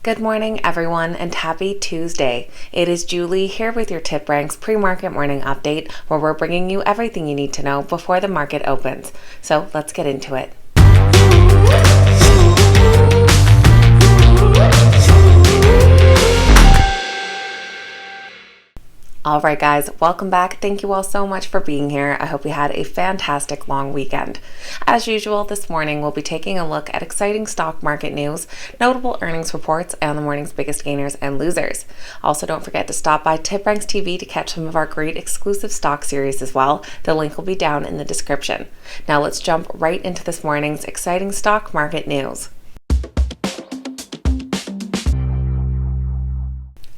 Good morning, everyone, and happy Tuesday. It is Julie here with your TipRanks pre-market morning update, where we're bringing you everything you need to know before the market opens. So let's get into it. Alright guys, welcome back. Thank you all so much for being here. I hope you had a fantastic long weekend. As usual, this morning we'll be taking a look at exciting stock market news, notable earnings reports, and the morning's biggest gainers and losers. Also, don't forget to stop by TipRanks TV to catch some of our great exclusive stock series as well. The link will be down in the description. Now let's jump right into this morning's exciting stock market news.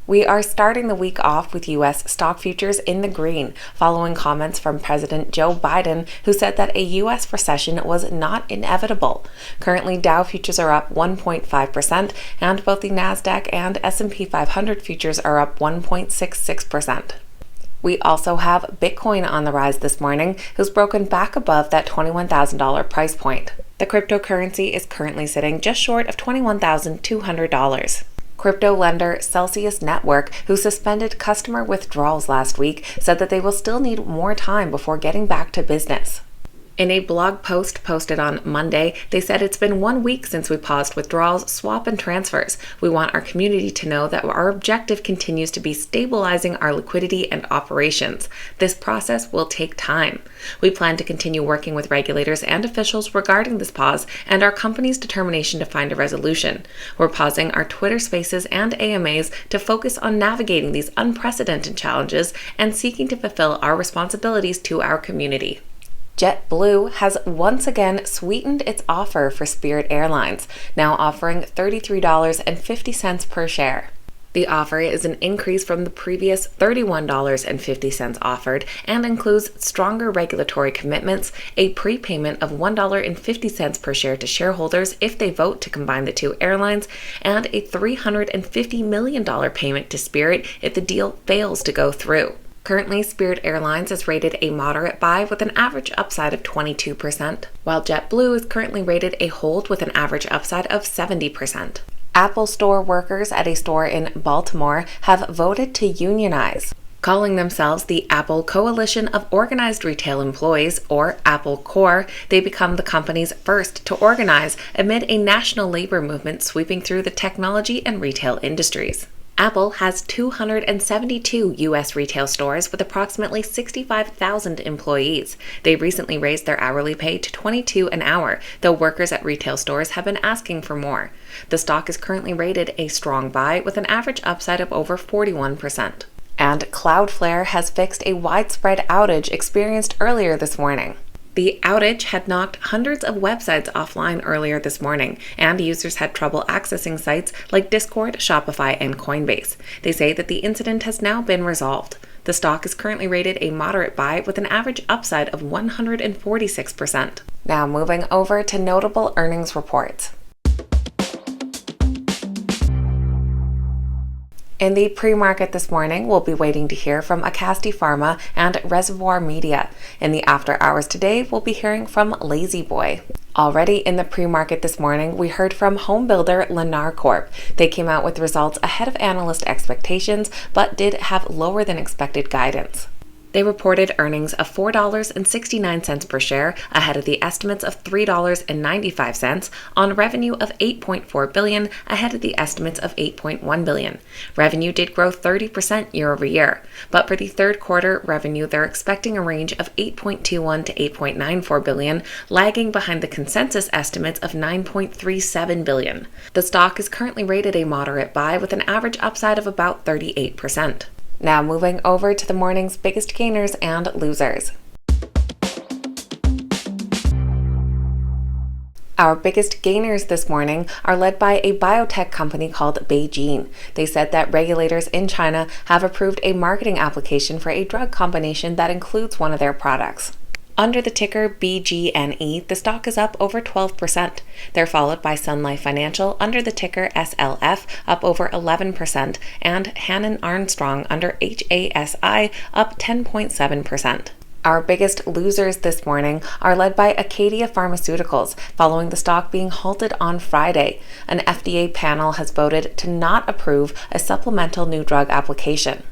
We are starting the week off with U.S. stock futures in the green, following comments from President Joe Biden, who said that a U.S. recession was not inevitable. Currently, Dow futures are up 1.5%, and both the NASDAQ and S&P 500 futures are up 1.66%. We also have Bitcoin on the rise this morning, who's broken back above that $21,000 price point. The cryptocurrency is currently sitting just short of $21,200. Crypto lender Celsius Network, who suspended customer withdrawals last week, said that they will still need more time before getting back to business. In a blog post posted on Monday, they said it's been 1 week since we paused withdrawals, swap, and transfers. We want our community to know that our objective continues to be stabilizing our liquidity and operations. This process will take time. We plan to continue working with regulators and officials regarding this pause and our company's determination to find a resolution. We're pausing our Twitter Spaces and AMAs to focus on navigating these unprecedented challenges and seeking to fulfill our responsibilities to our community. JetBlue has once again sweetened its offer for Spirit Airlines, now offering $33.50 per share. The offer is an increase from the previous $31.50 offered and includes stronger regulatory commitments, a prepayment of $1.50 per share to shareholders if they vote to combine the two airlines, and a $350 million payment to Spirit if the deal fails to go through. Currently, Spirit Airlines is rated a moderate buy with an average upside of 22%, while JetBlue is currently rated a hold with an average upside of 70%. Apple Store workers at a store in Baltimore have voted to unionize. Calling themselves the Apple Coalition of Organized Retail Employees, or Apple Corps, they become the company's first to organize amid a national labor movement sweeping through the technology and retail industries. Apple has 272 U.S. retail stores with approximately 65,000 employees. They recently raised their hourly pay to $22 an hour, though workers at retail stores have been asking for more. The stock is currently rated a strong buy with an average upside of over 41%. And CloudFlare has fixed a widespread outage experienced earlier this morning. The outage had knocked hundreds of websites offline earlier this morning, and users had trouble accessing sites like Discord, Shopify, and Coinbase. They say that the incident has now been resolved. The stock is currently rated a moderate buy with an average upside of 146%. Now moving over to notable earnings reports. In the pre-market this morning, we'll be waiting to hear from Acasti Pharma and Reservoir Media. In the after hours today, we'll be hearing from Lazy Boy. Already in the pre-market this morning, we heard from home builder Lennar Corp. They came out with results ahead of analyst expectations, but did have lower than expected guidance. They reported earnings of $4.69 per share, ahead of the estimates of $3.95, on revenue of $8.4 billion, ahead of the estimates of $8.1 billion. Revenue did grow 30% year over year, but for the third quarter revenue, they're expecting a range of $8.21 to $8.94 billion, lagging behind the consensus estimates of $9.37 billion. The stock is currently rated a moderate buy with an average upside of about 38%. Now moving over to the morning's biggest gainers and losers. Our biggest gainers this morning are led by a biotech company called BeiGene. They said that regulators in China have approved a marketing application for a drug combination that includes one of their products. Under the ticker BGNE, the stock is up over 12%. They're followed by Sun Life Financial under the ticker SLF, up over 11%, and Hannon Armstrong under HASI, up 10.7%. Our biggest losers this morning are led by Acadia Pharmaceuticals, following the stock being halted on Friday. An FDA panel has voted to not approve a supplemental new drug application.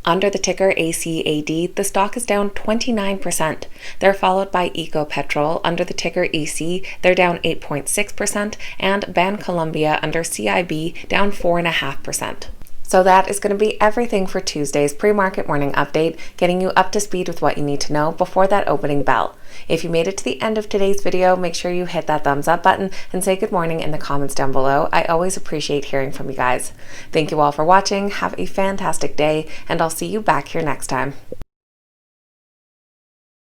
Under the ticker ACAD, the stock is down 29%. They're followed by Ecopetrol under the ticker EC, they're down 8.6%, and Bancolombia under CIB down 4.5%. So that is going to be everything for Tuesday's pre-market morning update, getting you up to speed with what you need to know before that opening bell. If you made it to the end of today's video, make sure you hit that thumbs up button and say good morning in the comments down below. I always appreciate hearing from you guys. Thank you all for watching. Have a fantastic day, and I'll see you back here next time.